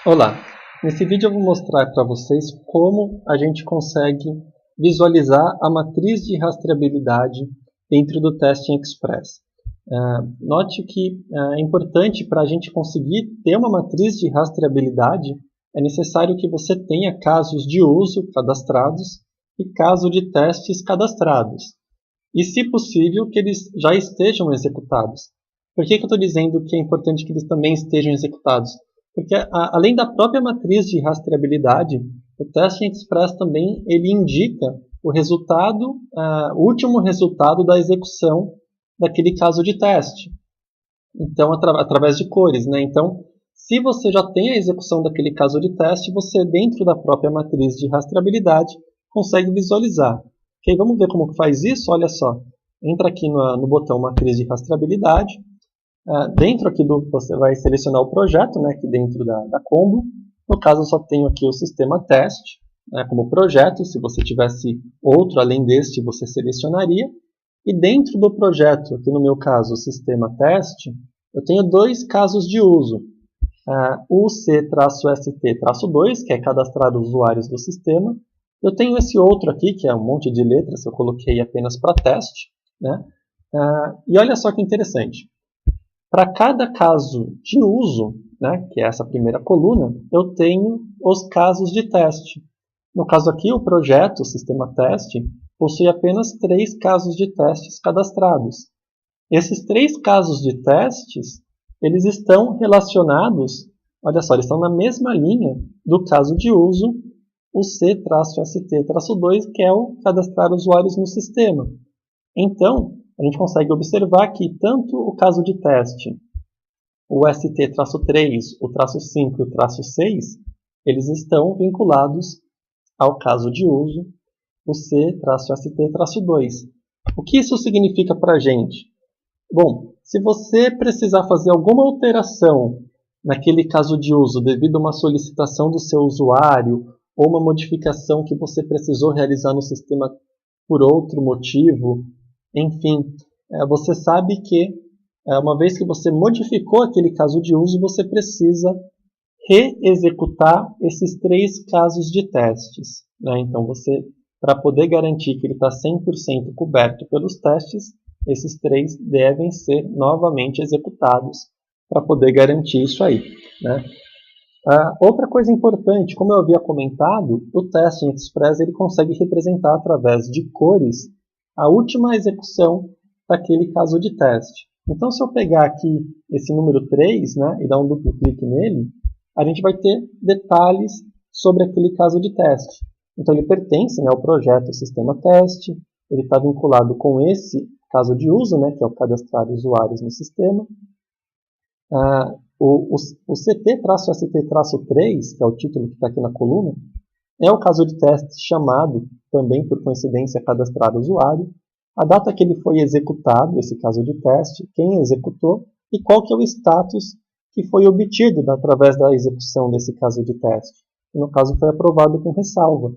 Olá, nesse vídeo eu vou mostrar para vocês como a gente consegue visualizar a matriz de rastreabilidade dentro do Testing Express. Note que é importante para a gente conseguir ter uma matriz de rastreabilidade, é necessário que você tenha casos de uso cadastrados e casos de testes cadastrados. E, se possível, que eles já estejam executados. Por que eu estou dizendo que é importante que eles também estejam executados? Porque, além da própria matriz de rastreabilidade, o Testing Express também ele indica o resultado, o último resultado da execução daquele caso de teste. Então, através de cores, né? Então, se você já tem a execução daquele caso de teste, você, dentro da própria matriz de rastreabilidade, consegue visualizar. Ok, vamos ver como faz isso? Olha só, entra aqui no botão matriz de rastreabilidade. Dentro aqui você vai selecionar o projeto, né, aqui dentro da combo. No caso, eu só tenho aqui o sistema teste, né, como projeto. Se você tivesse outro além deste, você selecionaria. E dentro do projeto, aqui no meu caso, o sistema teste, eu tenho dois casos de uso. O C-ST-2, que é cadastrar usuários do sistema. Eu tenho esse outro aqui, que é um monte de letras, que eu coloquei apenas para teste. Né? E olha só que interessante. Para cada caso de uso, né, que é essa primeira coluna, eu tenho os casos de teste. No caso aqui, o projeto, o sistema teste, possui apenas 3 casos de testes cadastrados. Esses 3 casos de testes, eles estão relacionados, olha só, eles estão na mesma linha do caso de uso, o C-ST-2, que é o cadastrar usuários no sistema. Então, a gente consegue observar que tanto o caso de teste, o ST-3, o traço 5 e o traço 6, eles estão vinculados ao caso de uso, o C-ST-2. O que isso significa para a gente? Bom, se você precisar fazer alguma alteração naquele caso de uso devido a uma solicitação do seu usuário ou uma modificação que você precisou realizar no sistema por outro motivo, enfim, você sabe que uma vez que você modificou aquele caso de uso, você precisa reexecutar esses 3 casos de testes. Né? Então, para poder garantir que ele está 100% coberto pelos testes, esses 3 devem ser novamente executados para poder garantir isso aí. Né? Outra coisa importante, como eu havia comentado, o Testing Express ele consegue representar através de cores a última execução daquele caso de teste. Então, se eu pegar aqui esse número 3, né, e dar um duplo clique nele, a gente vai ter detalhes sobre aquele caso de teste. Então, ele pertence, né, ao projeto Sistema Teste, ele está vinculado com esse caso de uso, né, que é o cadastrar usuários no sistema. O CT-ST-3, que é o título que está aqui na coluna, é o caso de teste chamado, também por coincidência, cadastrar usuário, a data que ele foi executado, esse caso de teste, quem executou e qual que é o status que foi obtido através da execução desse caso de teste. E no caso foi aprovado com ressalva.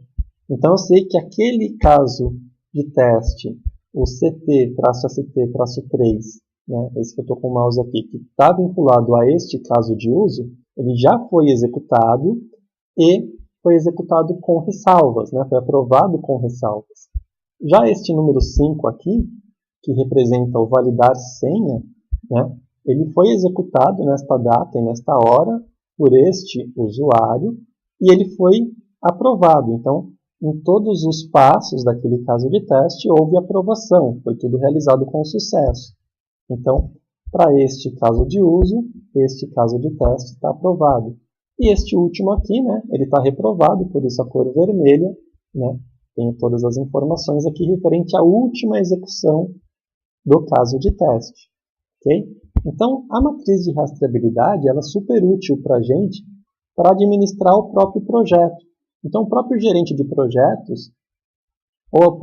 Então eu sei que aquele caso de teste, o CT-ST-3, né, esse que eu estou com o mouse aqui, que está vinculado a este caso de uso, ele já foi executado e foi executado com ressalvas, né, foi aprovado com ressalvas. Já este número 5 aqui, que representa o validar senha, né, ele foi executado nesta data e nesta hora por este usuário e ele foi aprovado. Então, em todos os passos daquele caso de teste, houve aprovação, foi tudo realizado com sucesso. Então, para este caso de uso, este caso de teste está aprovado. E este último aqui, né, ele está reprovado, por isso a cor vermelha, né, tenho todas as informações aqui referente à última execução do caso de teste. Okay? Então, a matriz de rastreabilidade ela é super útil para a gente para administrar o próprio projeto. Então, o próprio gerente de projetos ou a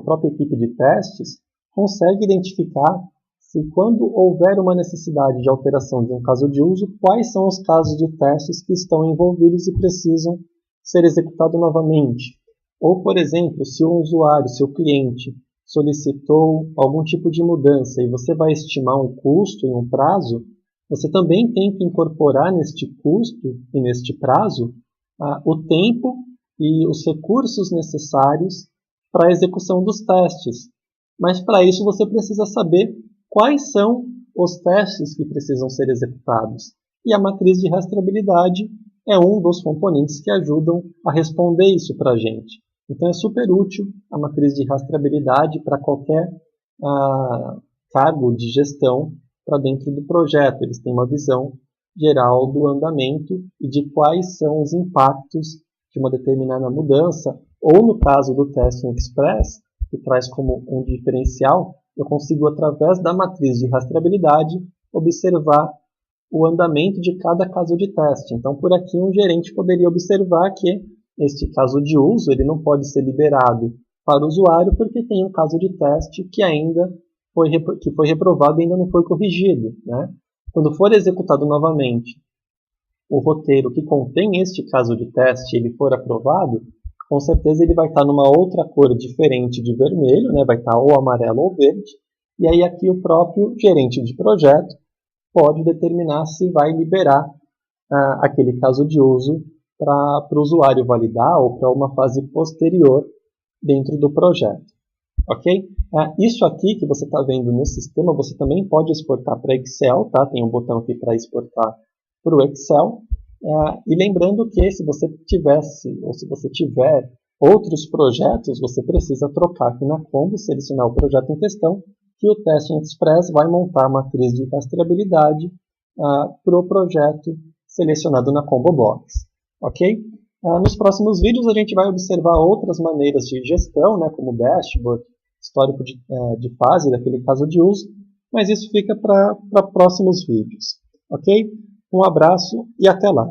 própria equipe de testes consegue identificar se quando houver uma necessidade de alteração de um caso de uso, quais são os casos de testes que estão envolvidos e precisam ser executados novamente. Ou, por exemplo, se o usuário, se o cliente, solicitou algum tipo de mudança e você vai estimar um custo e um prazo, você também tem que incorporar neste custo e neste prazo o tempo e os recursos necessários para a execução dos testes. Mas para isso você precisa saber quais são os testes que precisam ser executados. E a matriz de rastreabilidade é um dos componentes que ajudam a responder isso para a gente. Então é super útil a matriz de rastreabilidade para qualquer cargo de gestão para dentro do projeto. Eles têm uma visão geral do andamento e de quais são os impactos de uma determinada mudança, ou no caso do Testing Express, que traz como um diferencial, eu consigo, através da matriz de rastreabilidade, observar o andamento de cada caso de teste. Então, por aqui, um gerente poderia observar que este caso de uso ele não pode ser liberado para o usuário porque tem um caso de teste que ainda foi reprovado e ainda não foi corrigido, né? Quando for executado novamente o roteiro que contém este caso de teste e ele for aprovado, com certeza ele vai estar numa outra cor diferente de vermelho, né? Vai estar ou amarelo ou verde, e aí aqui o próprio gerente de projeto pode determinar se vai liberar aquele caso de uso para o usuário validar ou para uma fase posterior dentro do projeto. Ok? Isso aqui que você está vendo no sistema, você também pode exportar para Excel, tá? Tem um botão aqui para exportar para o Excel. E lembrando que se você tiver outros projetos, você precisa trocar aqui na Combo, selecionar o projeto em questão, que o Testing Express vai montar a matriz de rastreabilidade para o projeto selecionado na Combo Box. Ok? Nos próximos vídeos a gente vai observar outras maneiras de gestão, né, como dashboard, histórico de fase daquele caso de uso, mas isso fica para próximos vídeos. Ok? Um abraço e até lá!